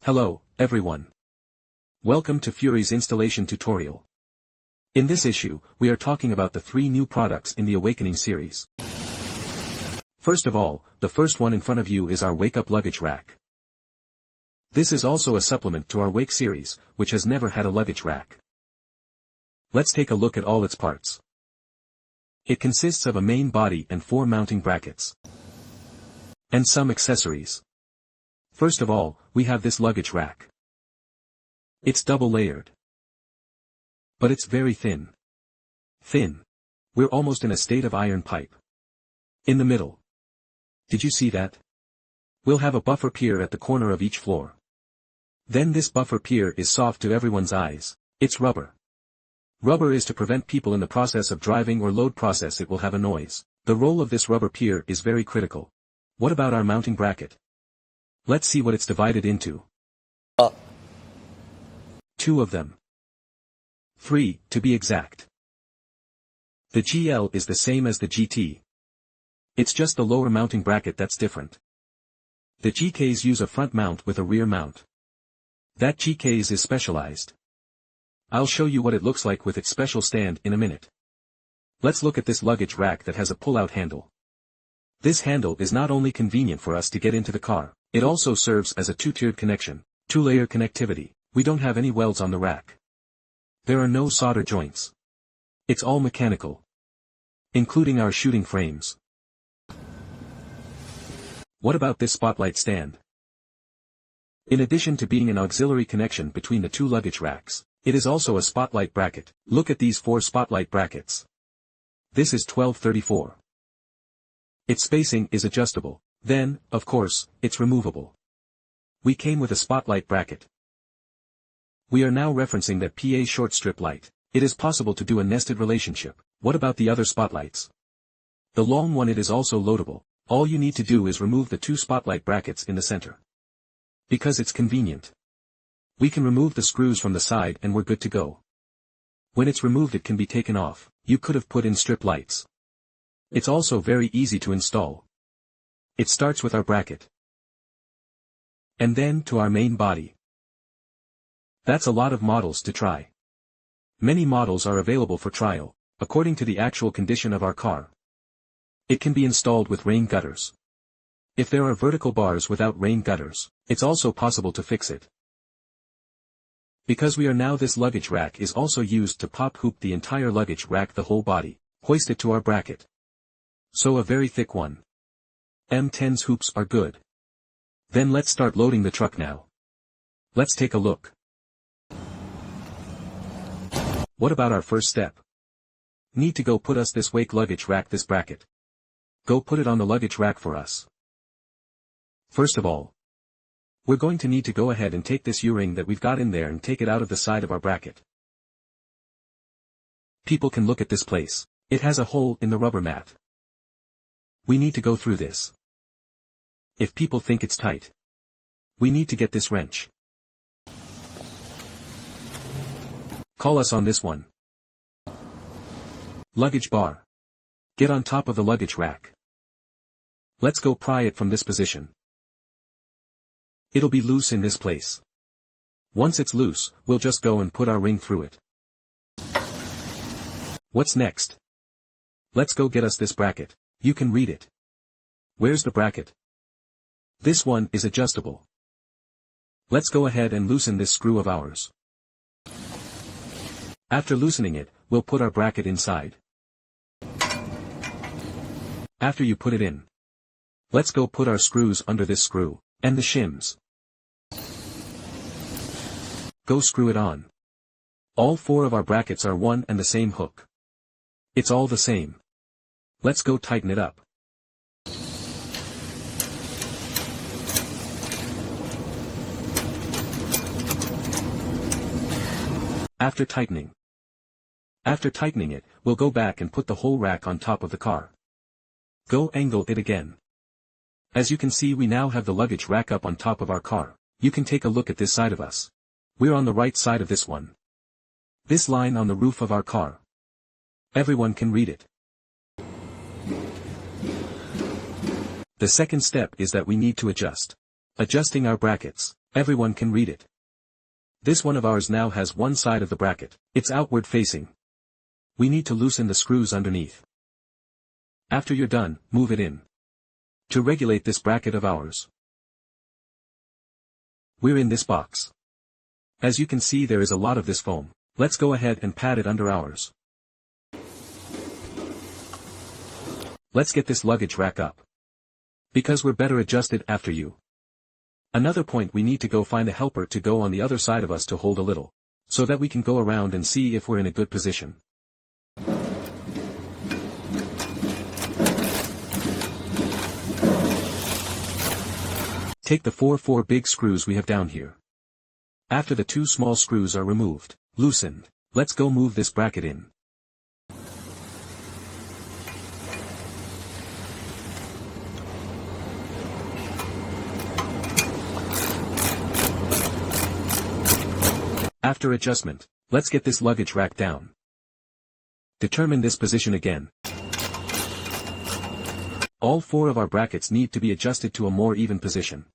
Hello, everyone. Welcome to Fury's installation tutorial. In this issue, we are talking about the 3 new products in the Awakening series. First of all, the first one in front of you is our Wake Up luggage rack. This is also a supplement to our Wake series, which has never had a luggage rack. Let's take a look at all its parts. It consists of a main body and 4 mounting brackets. And some accessories. First of all, we have this luggage rack. It's double-layered. But it's very thin. Thin. We're almost in a state of iron pipe. In the middle. Did you see that? We'll have a buffer pier at the corner of each floor. Then this buffer pier is soft to everyone's eyes. It's rubber. Rubber is to prevent people in the process of driving or load process it will have a noise. The role of this rubber pier is very critical. What about our mounting bracket? Let's see what it's divided into. 2 of them. 3, to be exact. The GL is the same as the GT. It's just the lower mounting bracket that's different. The GKs use a front mount with a rear mount. That GKs is specialized. I'll show you what it looks like with its special stand in a minute. Let's look at this luggage rack that has a pull-out handle. This handle is not only convenient for us to get into the car, it also serves as a 2-tiered connection, 2-layer connectivity. We don't have any welds on the rack. There are no solder joints. It's all mechanical. Including our shooting frames. What about this spotlight stand? In addition to being an auxiliary connection between the 2 luggage racks, it is also a spotlight bracket. Look at these 4 spotlight brackets. This is 1234. Its spacing is adjustable. Then, of course, it's removable. We came with a spotlight bracket. We are now referencing that PA short strip light. It is possible to do a nested relationship. What about the other spotlights? The long one, it is also loadable. All you need to do is remove the 2 spotlight brackets in the center. Because it's convenient. We can remove the screws from the side and we're good to go. When it's removed it can be taken off. You could have put in strip lights. It's also very easy to install. It starts with our bracket. And then to our main body. That's a lot of models to try. Many models are available for trial, according to the actual condition of our car. It can be installed with rain gutters. If there are vertical bars without rain gutters, it's also possible to fix it. Because we are now, this luggage rack is also used to pop hoop the entire luggage rack, the whole body, hoist it to our bracket. So a very thick one. M10's hoops are good. Then let's start loading the truck now. Let's take a look. What about our first step? Need to go put us this Wake luggage rack, this bracket. Go put it on the luggage rack for us. First of all, we're going to need to go ahead and take this U-ring that we've got in there and take it out of the side of our bracket. People can look at this place. It has a hole in the rubber mat. We need to go through this. If people think it's tight, we need to get this wrench. Call us on this one. Luggage bar. Get on top of the luggage rack. Let's go pry it from this position. It'll be loose in this place. Once it's loose, we'll just go and put our ring through it. What's next? Let's go get us this bracket. You can read it. Where's the bracket? This one is adjustable. Let's go ahead and loosen this screw of ours. After loosening it, we'll put our bracket inside. After you put it in, let's go put our screws under this screw, and the shims. Go screw it on. All 4 of our brackets are one and the same hook. It's all the same. Let's go tighten it up. After tightening it, we'll go back and put the whole rack on top of the car. Go angle it again. As you can see, we now have the luggage rack up on top of our car. You can take a look at this side of us. We're on the right side of this one. This line on the roof of our car. Everyone can read it. The second step is that we need to adjusting our brackets. Everyone can read it. This one of ours now has one side of the bracket. It's outward facing. We need to loosen the screws underneath. After you're done, move it in. To regulate this bracket of ours. We're in this box. As you can see, there is a lot of this foam. Let's go ahead and pat it under ours. Let's get this luggage rack up. Because we're better adjusted after you. Another point, we need to go find a helper to go on the other side of us to hold a little. So that we can go around and see if we're in a good position. Take the 4 big screws we have down here. After the 2 small screws are removed, loosened, let's go move this bracket in. After adjustment, let's get this luggage rack down. Determine this position again. All 4 of our brackets need to be adjusted to a more even position.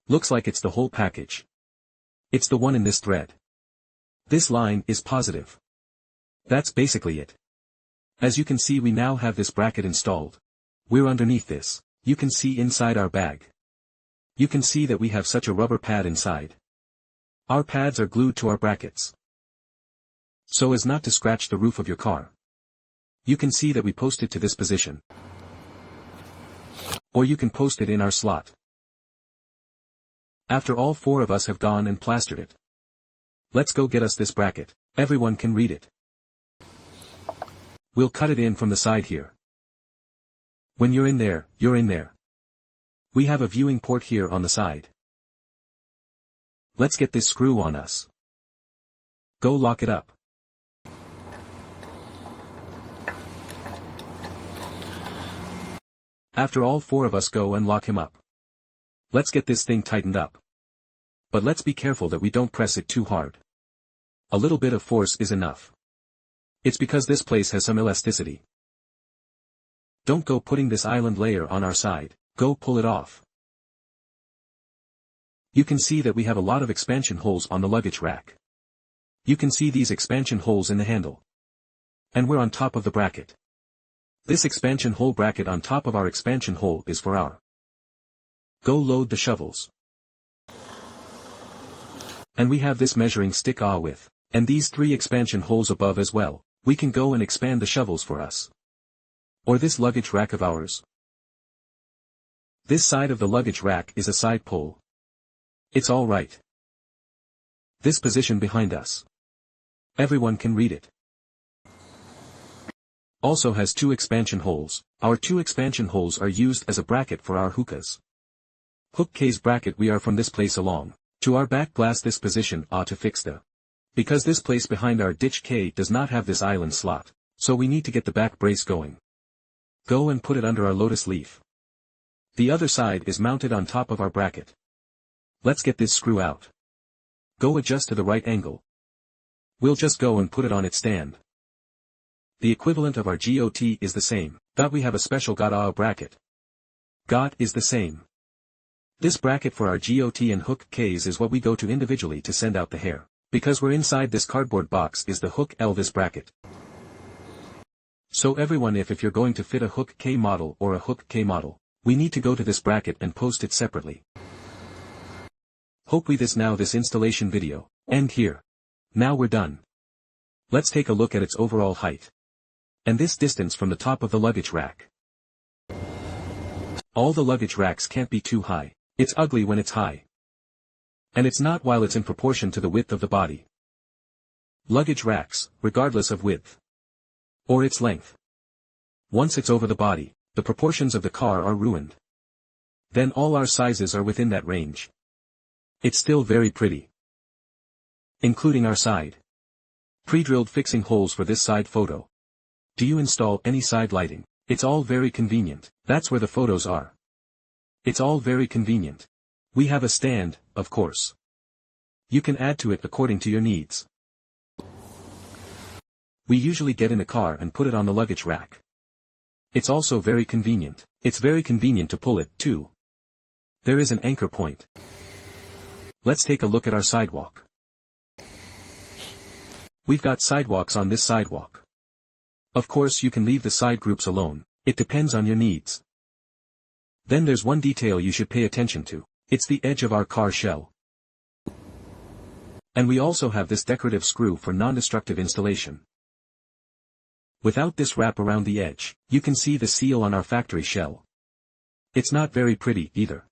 Looks like it's the whole package. It's the one in this thread. This line is positive. That's basically it. As you can see, we now have this bracket installed. We're underneath this. You can see inside our bag. You can see that we have such a rubber pad inside. Our pads are glued to our brackets, so as not to scratch the roof of your car. You can see that we post it to this position. Or you can post it in our slot. After all 4 of us have gone and plastered it. Let's go get us this bracket. Everyone can read it. We'll cut it in from the side here. When you're in there, you're in there. We have a viewing port here on the side. Let's get this screw on us. Go lock it up. After all 4 of us go and lock him up. Let's get this thing tightened up. But let's be careful that we don't press it too hard. A little bit of force is enough. It's because this place has some elasticity. Don't go putting this island layer on our side, go pull it off. You can see that we have a lot of expansion holes on the luggage rack. You can see these expansion holes in the handle. And we're on top of the bracket. This expansion hole bracket on top of our expansion hole is for our. Go load the shovels. And we have this measuring stick with, and these 3 expansion holes above as well. We can go and expand the shovels for us. Or this luggage rack of ours. This side of the luggage rack is a side pole. It's all right. This position behind us. Everyone can read it. Also has 2 expansion holes. Our 2 expansion holes are used as a bracket for our hookahs. Hook case bracket we are from this place along. To our back glass this position to fix the. Because this place behind our ditch K does not have this island slot. So we need to get the back brace going. Go and put it under our lotus leaf. The other side is mounted on top of our bracket. Let's get this screw out. Go adjust to the right angle. We'll just go and put it on its stand. The equivalent of our GOT is the same, that we have a special GOT bracket. GOT is the same. This bracket for our GOT and hook Ks is what we go to individually to send out the hair. Because we're inside this cardboard box is the hook L this bracket. So everyone, if you're going to fit a hook K model or a hook K model, we need to go to this bracket and post it separately. Hope we this installation video, end here. Now we're done. Let's take a look at its overall height. And this distance from the top of the luggage rack. All the luggage racks can't be too high. It's ugly when it's high. And it's not while it's in proportion to the width of the body. Luggage racks, regardless of width. Or its length. Once it's over the body, the proportions of the car are ruined. Then all our sizes are within that range. It's still very pretty. Including our side. Pre-drilled fixing holes for this side photo. Do you install any side lighting? It's all very convenient. That's where the photos are. It's all very convenient. We have a stand, of course. You can add to it according to your needs. We usually get in a car and put it on the luggage rack. It's also very convenient. It's very convenient to pull it, too. There is an anchor point. Let's take a look at our sidewalk. We've got sidewalks on this sidewalk. Of course you can leave the side groups alone, it depends on your needs. Then there's one detail you should pay attention to. It's the edge of our car shell. And we also have this decorative screw for non-destructive installation. Without this wrap around the edge, you can see the seal on our factory shell. It's not very pretty either.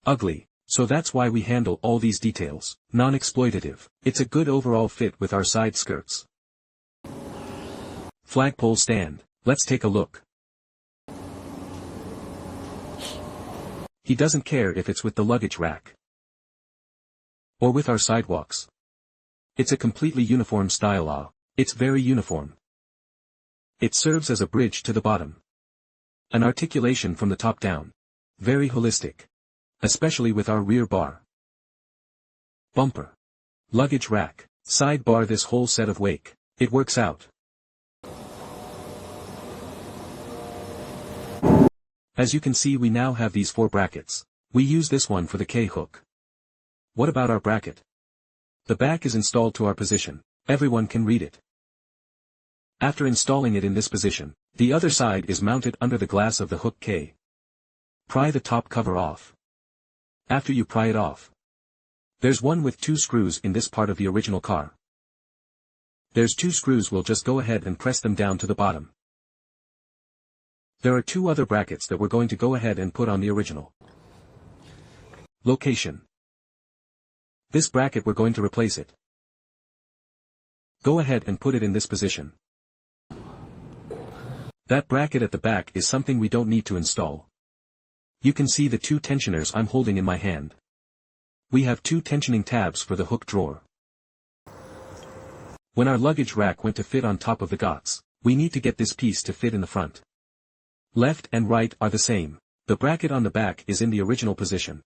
Ugly, so that's why we handle all these details. Non-exploitative, it's a good overall fit with our side skirts. Flagpole stand, let's take a look. He doesn't care if it's with the luggage rack or with our sidewalks. It's a completely uniform style. It's very uniform. It serves as a bridge to the bottom. An articulation from the top down. Very holistic. Especially with our rear bar. Bumper. Luggage rack. Side bar, this whole set of wake. It works out. As you can see, we now have these 4 brackets. We use this one for the K-hook. What about our bracket? The back is installed to our position. Everyone can read it. After installing it in this position, the other side is mounted under the glass of the hook K. Pry the top cover off. After you pry it off, there's one with 2 screws in this part of the original car. There's 2 screws, we'll just go ahead and press them down to the bottom. There are 2 other brackets that we're going to go ahead and put on the original. Location. This bracket, we're going to replace it. Go ahead and put it in this position. That bracket at the back is something we don't need to install. You can see the 2 tensioners I'm holding in my hand. We have 2 tensioning tabs for the hook drawer. When our luggage rack went to fit on top of the GOTS, we need to get this piece to fit in the front. Left and right are the same. The bracket on the back is in the original position.